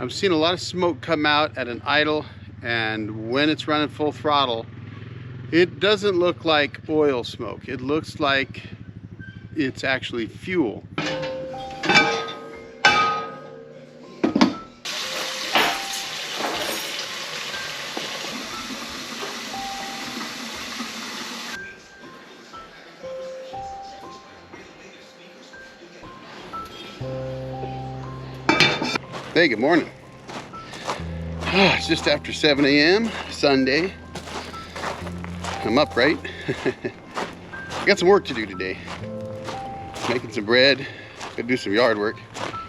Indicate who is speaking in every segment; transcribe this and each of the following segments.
Speaker 1: I'm seeing a lot of smoke come out at an idle, and when it's running full throttle, it doesn't look like oil smoke. It looks like it's actually fuel. Hey, good morning. It's just after 7 a.m. Sunday. I'm up, right? I got some work to do today. Making some bread, gotta do some yard work.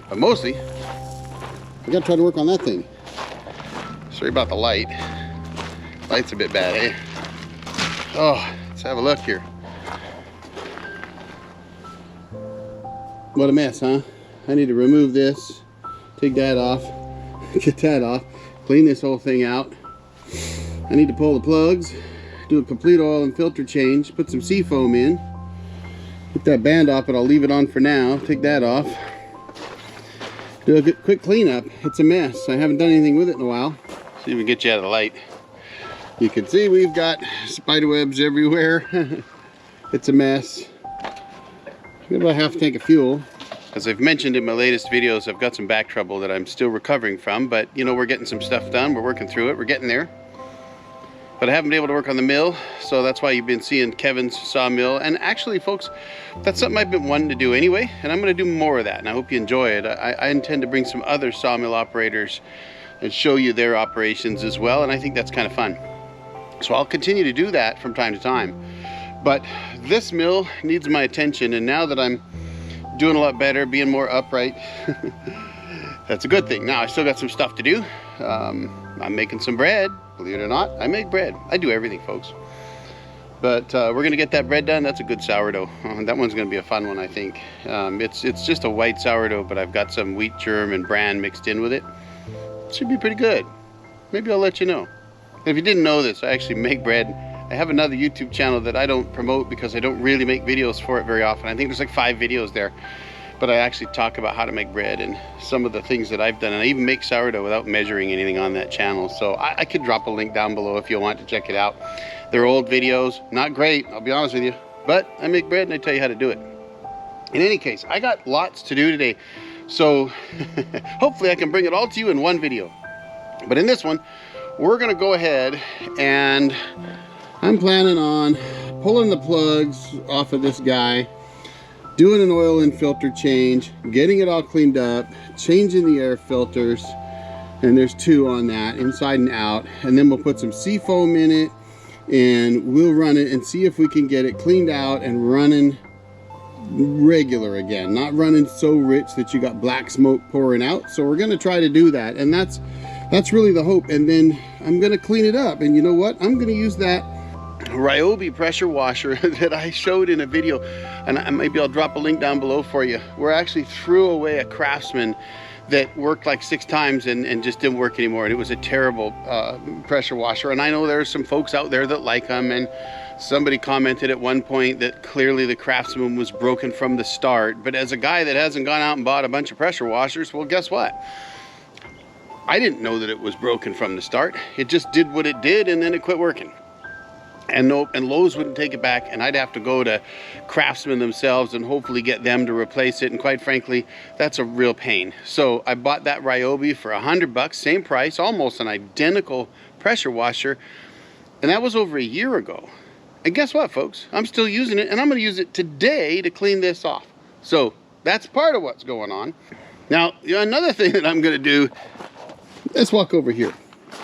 Speaker 1: But mostly, I gotta try to work on that thing. Sorry about the light. Light's a bit bad, eh? Oh, let's have a look here. What a mess, huh? I need to remove this. Take that off, get that off, clean this whole thing out. I need to pull the plugs, do a complete oil and filter change, put some sea foam in, get that band off, but I'll leave it on for now. Take that off, do a quick cleanup. It's a mess. I haven't done anything with it in a while. See if we can get you out of the light. You can see we've got spider webs everywhere. It's a mess. Got about half a tank of fuel. As I've mentioned in my latest videos, I've got some back trouble that I'm still recovering from, but you know, we're getting some stuff done. We're working through it. We're getting there. But I haven't been able to work on the mill, so that's why you've been seeing Kevin's sawmill. And actually, folks, that's something I've been wanting to do anyway, and I'm going to do more of that, and I hope you enjoy it. I intend to bring some other sawmill operators and show you their operations as well, and I think that's kind of fun. So I'll continue to do that from time to time. But this mill needs my attention, and now that I'm doing a lot better, being more upright, that's a good thing. Now I still got some stuff to do. I'm making some bread, believe it or not. I make bread. I do everything, folks. But we're gonna get that bread done. That's a good sourdough. That one's gonna be a fun one, I think. It's just a white sourdough, but I've got some wheat germ and bran mixed in with it. It should be pretty good. Maybe I'll let you know. If you didn't know this, I actually make bread. I have another YouTube channel that I don't promote because I don't really make videos for it very often. I think there's like 5 videos there, but I actually talk about how to make bread and some of the things that I've done, and I even make sourdough without measuring anything on that channel. So I could drop a link down below if you want to check it out. They're old videos, not great, I'll be honest with you, but I make bread and I tell you how to do it. In any case, I got lots to do today, so hopefully I can bring it all to you in one video. But in this one, we're gonna go ahead and I'm planning on pulling the plugs off of this guy, doing an oil and filter change, getting it all cleaned up, changing the air filters, and there's 2 on that, inside and out, and then we'll put some sea foam in it, and we'll run it and see if we can get it cleaned out and running regular again, not running so rich that you got black smoke pouring out. So we're going to try to do that, and that's really the hope. And then I'm going to clean it up, and you know what, I'm going to use that Ryobi pressure washer that I showed in a video, and maybe I'll drop a link down below for you, where I actually threw away a Craftsman that worked like 6 times and just didn't work anymore, and it was a terrible pressure washer. And I know there's some folks out there that like them, and somebody commented at one point that clearly the Craftsman was broken from the start. But as a guy that hasn't gone out and bought a bunch of pressure washers, well, guess what? I didn't know that it was broken from the start. It just did what it did, and then it quit working. And Lowe's wouldn't take it back, and I'd have to go to Craftsman themselves and hopefully get them to replace it, and quite frankly, that's a real pain. So I bought that Ryobi for $100, same price, almost an identical pressure washer, and that was over a year ago. And guess what, folks? I'm still using it, and I'm going to use it today to clean this off. So that's part of what's going on. Now, another thing that I'm going to do, let's walk over here.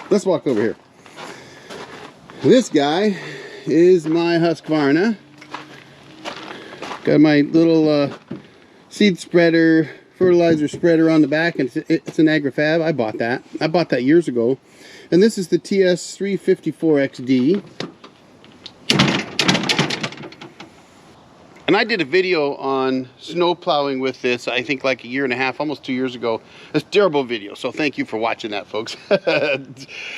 Speaker 1: Let's walk over here. This guy is my Husqvarna. Got my little seed spreader, fertilizer spreader on the back, and it's an Agrifab. I bought that years ago. And this is the TS354 XD. And I did a video on snow plowing with this, I think like a year and a half, almost 2 years ago. It's a terrible video, so thank you for watching that, folks.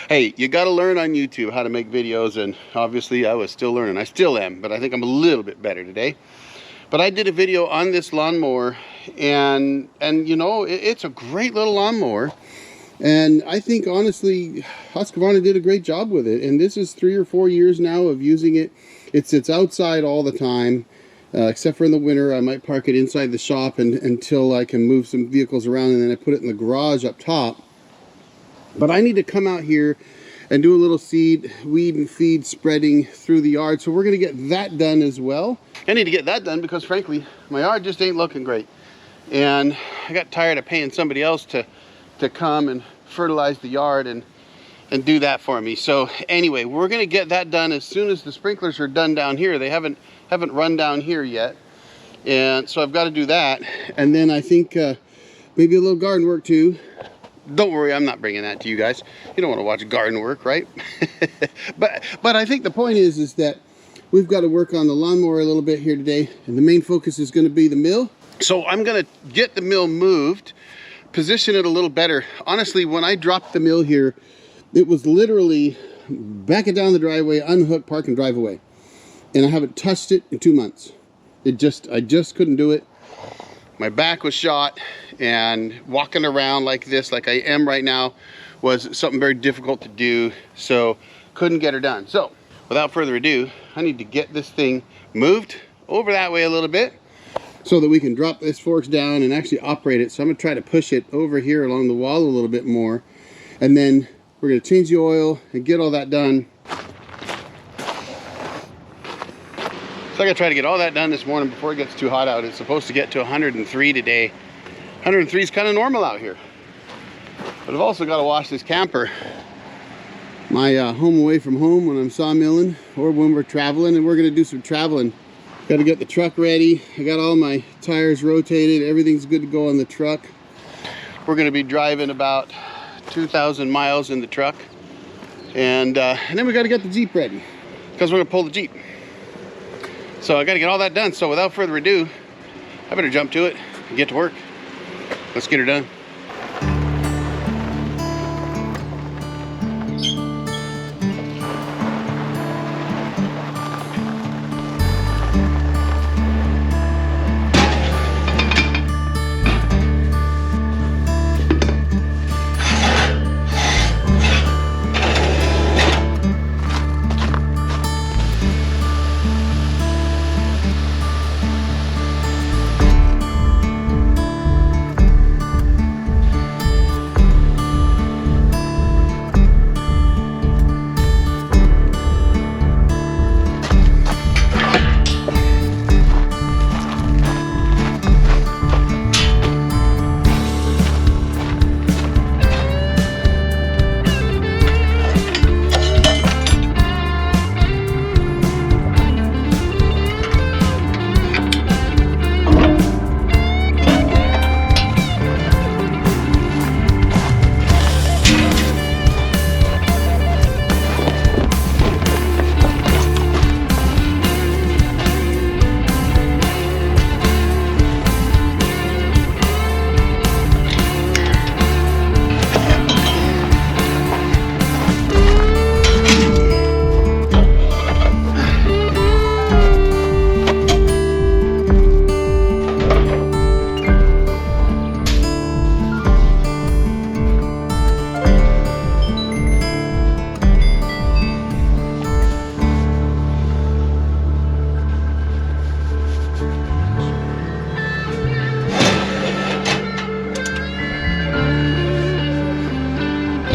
Speaker 1: Hey, you got to learn on YouTube how to make videos, and obviously I was still learning. I still am, but I think I'm a little bit better today. But I did a video on this lawnmower, and you know, it's a great little lawnmower. And I think honestly Husqvarna did a great job with it, and this is 3 or 4 years now of using it. It sits outside all the time, except for in the winter. I might park it inside the shop until I can move some vehicles around, and then I put it in the garage up top. But I need to come out here and do a little weed and feed spreading through the yard, so we're going to get that done as well. I need to get that done because frankly my yard just ain't looking great, and I got tired of paying somebody else to come and fertilize the yard and do that for me. So anyway, we're going to get that done as soon as the sprinklers are done down here. They haven't run down here yet, and so I've got to do that. And then I think maybe a little garden work too. Don't worry, I'm not bringing that to you guys. You don't want to watch garden work, right? but I think the point is that we've got to work on the lawnmower a little bit here today, and the main focus is going to be the mill. So I'm going to get the mill moved, position it a little better. Honestly, when I dropped the mill here, it was literally back it down the driveway, unhook, park, and drive away. And I haven't touched it in 2 months. I just couldn't do it. My back was shot, and walking around like this, like I am right now, was something very difficult to do, so couldn't get her done. So without further ado, I need to get this thing moved over that way a little bit so that we can drop this forks down and actually operate it. So I'm gonna try to push it over here along the wall a little bit more, and then we're gonna change the oil and get all that done. So I gotta try to get all that done this morning before it gets too hot out. It's supposed to get to 103 today. 103 is kind of normal out here. But I've also got to wash this camper. My home away from home when I'm sawmilling or when we're traveling, and we're gonna do some traveling. Got to get the truck ready. I got all my tires rotated. Everything's good to go on the truck. We're gonna be driving about 2,000 miles in the truck. And then we got to get the Jeep ready because we're gonna pull the Jeep. So I got to get all that done. So without further ado, I better jump to it and get to work. Let's get her done.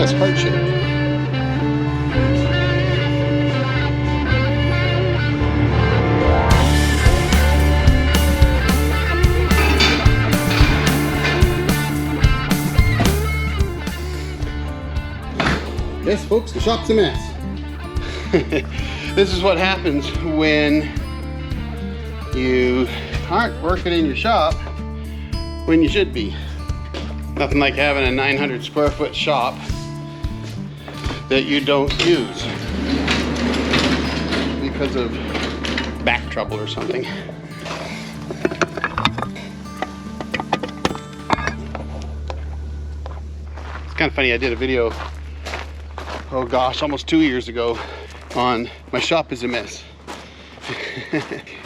Speaker 1: That's heart shaped. Yes, folks, the shop's a mess. This is what happens when you aren't working in your shop when you should be. Nothing like having a 900 square foot shop that you don't use because of back trouble or something. It's kind of funny, I did a video, oh gosh, almost 2 years ago on my shop is a mess.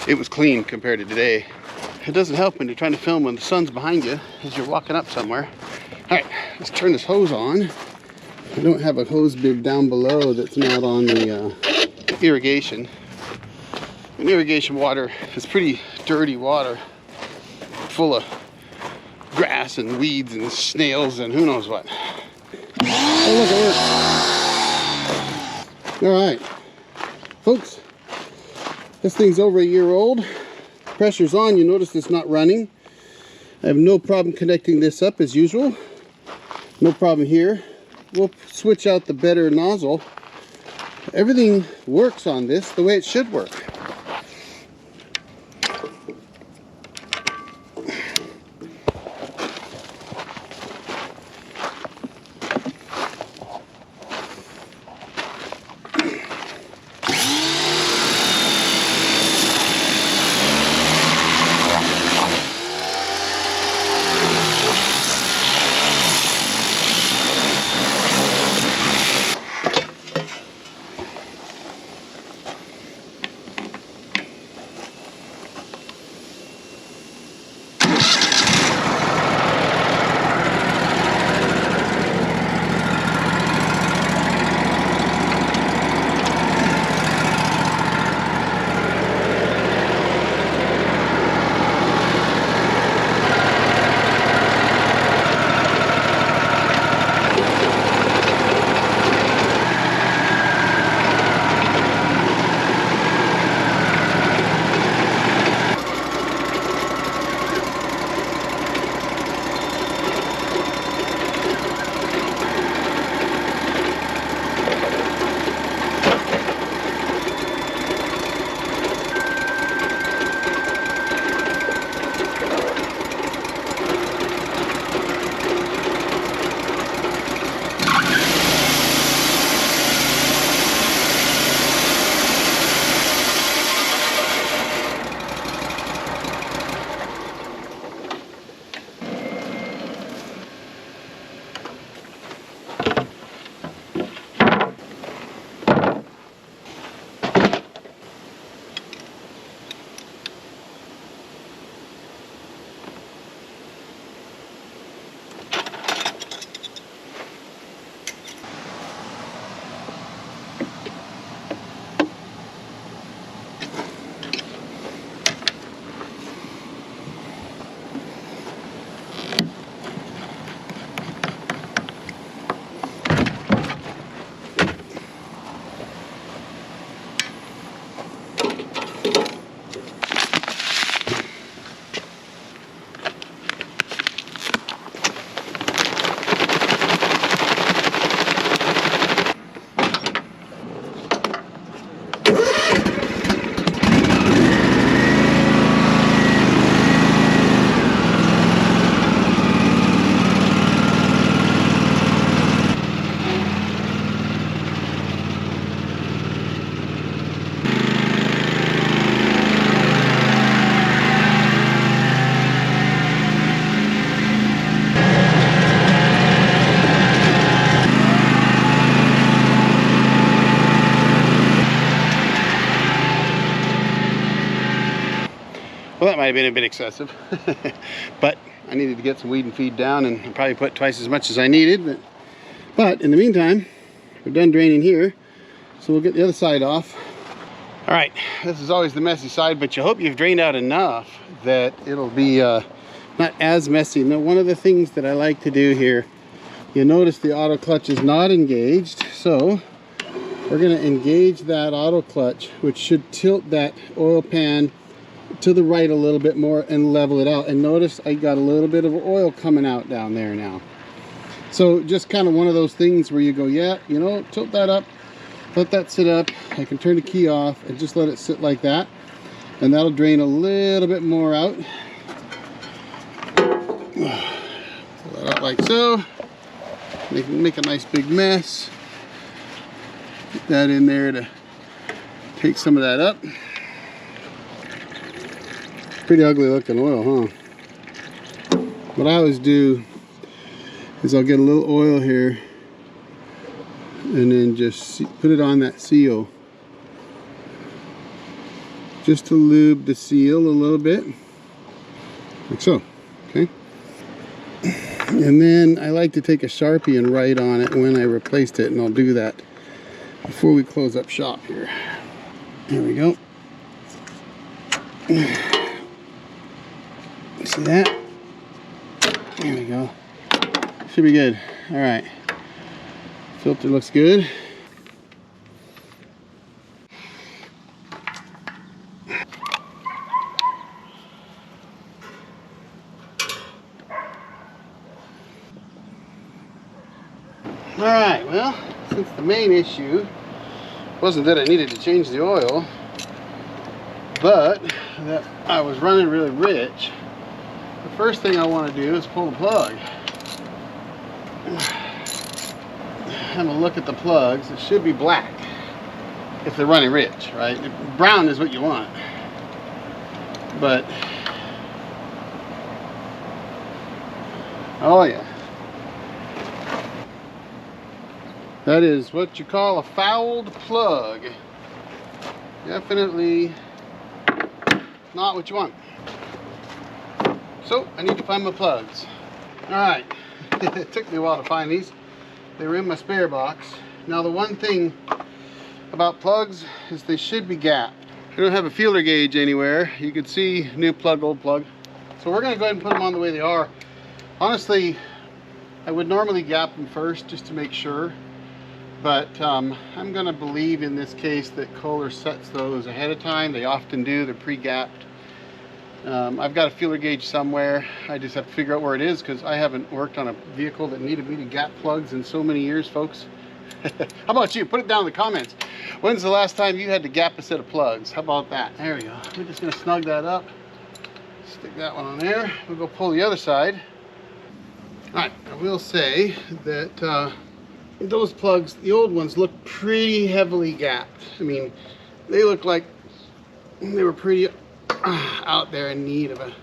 Speaker 1: It was clean compared to today. It doesn't help when you're trying to film when the sun's behind you as you're walking up somewhere. Alright, let's turn this hose on. I don't have a hose bib down below that's not on the irrigation. And irrigation water is pretty dirty water, full of grass and weeds and snails and who knows what. Oh, look, it works. Alright, folks, this thing's over a year old. Pressure's on. You notice it's not running. I have no problem connecting this up as usual. No problem here. We'll switch out the better nozzle. Everything works on this the way it should work.
Speaker 2: Well, that might have been a bit excessive, but I needed to get some weed and feed down and probably put twice as much as I needed. But in the meantime, we're done draining here, so we'll get the other side off. All right, this is always the messy side, but you hope you've drained out enough that it'll be not as messy. Now, one of the things that I like to do here, you notice the auto clutch is not engaged, so we're going to engage that auto clutch, which should tilt that oil pan to the right a little bit more and level it out. And notice I got a little bit of oil coming out down there now. So just kind of one of those things where you go, yeah, you know, tilt that up, let that sit up. I can turn the key off and just let it sit like that, and that'll drain a little bit more out. Pull that out like so. Make a nice big mess. Get that in there to take some of that up. Pretty ugly looking oil, huh? What I always do is I'll get a little oil here and then just put it on that seal, just to lube the seal a little bit, like so. Okay.
Speaker 1: And then I like to take a Sharpie and write on it when I replaced it, and I'll do that before we close up shop here. There we go. See that? There we go. Should be good. All right. Filter looks good. All right, well, since the main issue wasn't that I needed to change the oil, but that I was running really rich, the first thing I want to do is pull the plug. Have a look at the plugs. It should be black if they're running rich, right? Brown is what you want. But, oh yeah. That is what you call a fouled plug. Definitely not what you want. So I need to find my plugs. Alright, it took me a while to find these. They were in my spare box. Now the one thing about plugs is they should be gapped. I don't have a feeler gauge anywhere. You can see new plug, old plug. So we're going to go ahead and put them on the way they are. Honestly, I would normally gap them first just to make sure. But I'm going to believe in this case that Kohler sets those ahead of time. They often do. They're pre-gapped. I've got a feeler gauge somewhere. I just have to figure out where it is because I haven't worked on a vehicle that needed me to gap plugs in so many years, folks. How about you? Put it down in the comments. When's the last time you had to gap a set of plugs? How about that? There we go. We're just going to snug that up. Stick that one on there. We'll go pull the other side. All right. I will say that those plugs, the old ones, look pretty heavily gapped. I mean, they look like they were pretty out there in need of an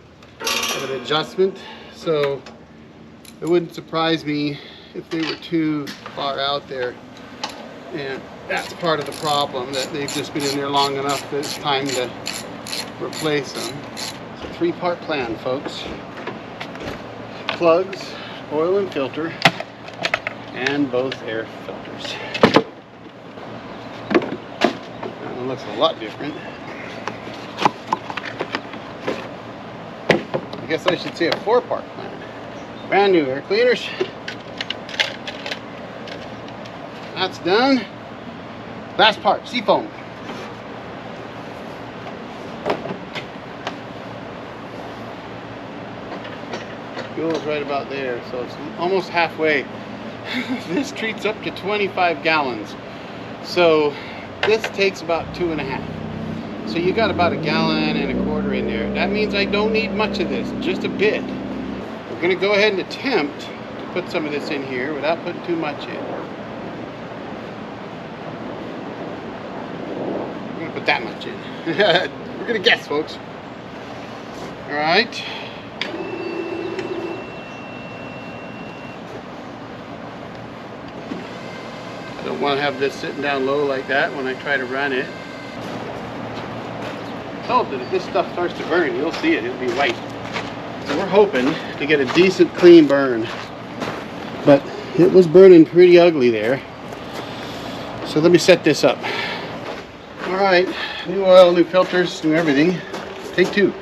Speaker 1: adjustment. So it wouldn't surprise me if they were too far out there. And that's part of the problem, that they've just been in there long enough that it's time to replace them. It's a three-part plan, folks. Plugs, oil and filter, and both air filters. That one looks a lot different. I guess I should say a four-part plan. Brand new air cleaners. That's done. Last part, seafoam. Goes right about there, so it's almost halfway. This treats up to 25 gallons. So this takes about 2.5. So you got about 1.25 gallons in there. That means I don't need much of this, just a bit. We're gonna go ahead and attempt to put some of this in here without putting too much in. We're gonna put that much in. We're gonna guess, folks. All right. I don't want to have this sitting down low like that when I try to run it. I'm told that if this stuff starts to burn, you'll see it. It'll be white. So we're hoping to get a decent clean burn. But it was burning pretty ugly there. So let me set this up. All right, new oil, new filters, new everything. Take two.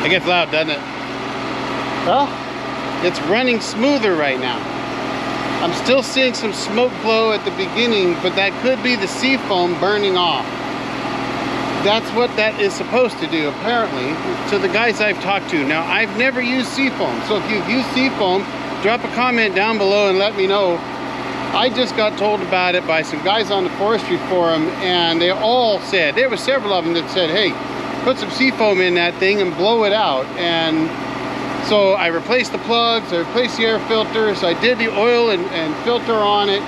Speaker 1: It gets loud, doesn't it? Well, it's running smoother right now.
Speaker 2: I'm still seeing some smoke glow at the beginning, but that could be the seafoam burning off. That's what that is supposed to do, apparently, to the guys I've talked to. Now, I've never used seafoam, so if you've used seafoam, drop a comment down below and let me know. I just got told about it by some guys on the forestry forum, and they all said, there were several of them that said, hey, put some seafoam in that thing and blow it out. And so I replaced the plugs, I replaced the air filters, I did the oil and filter on it,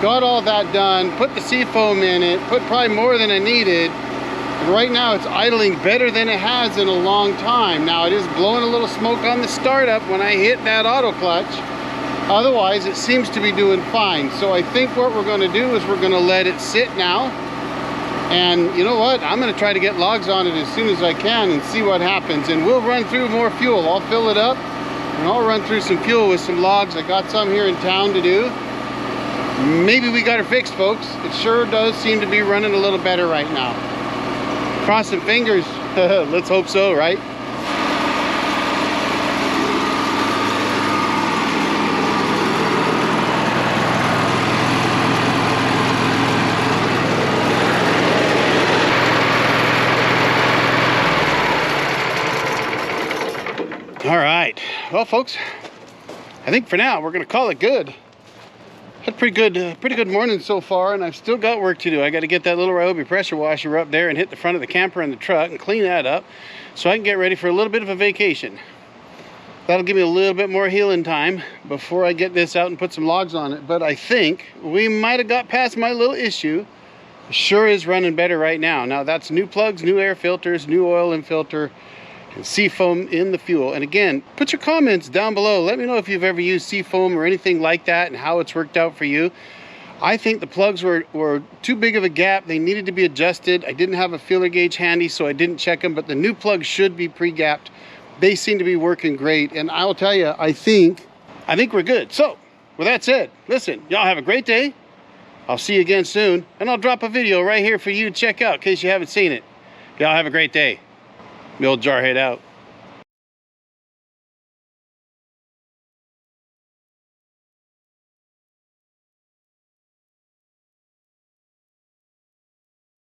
Speaker 2: got all that done, put the seafoam in it, put probably more than I needed. And right now it's idling better than it has in a long time. Now it is blowing a little smoke on the startup when I hit that auto clutch. Otherwise it seems to be doing fine. So I think what we're gonna do is we're gonna let it sit now. And you know what? I'm gonna try to get logs on it as soon as I can and see what happens. And we'll run through more fuel. I'll fill it up and I'll run through some fuel with some logs. I got some here in town to do. Maybe we got her fixed, folks. It sure does seem to be running a little better right now. Crossing fingers. Let's hope so, right? All right, well folks, I think for now we're gonna call it good. Had pretty good morning so far, and I've still got work to do. I got to get that little Ryobi pressure washer up there and hit the front of the camper and the truck and clean that up so I can get ready for a little bit of a vacation. That'll give me a little bit more healing time before I get this out and put some logs on it. But I think we might have got past my little issue. It sure is running better right now. Now that's new plugs, new air filters, new oil and filter, and seafoam in the fuel. And again, put your comments down below. Let me know if you've ever used seafoam or anything like that and how it's worked out for you. I think the plugs were too big of a gap. They needed to be adjusted. I didn't have a feeler gauge handy, so I didn't check them, but the new plugs should be pre-gapped. They seem to be working great, and I'll tell you, I think we're good. So with that said, listen, y'all have a great day. I'll see you again soon, and I'll drop a video right here for you to check out in case you haven't seen it. Y'all have a great day. The old jarhead out.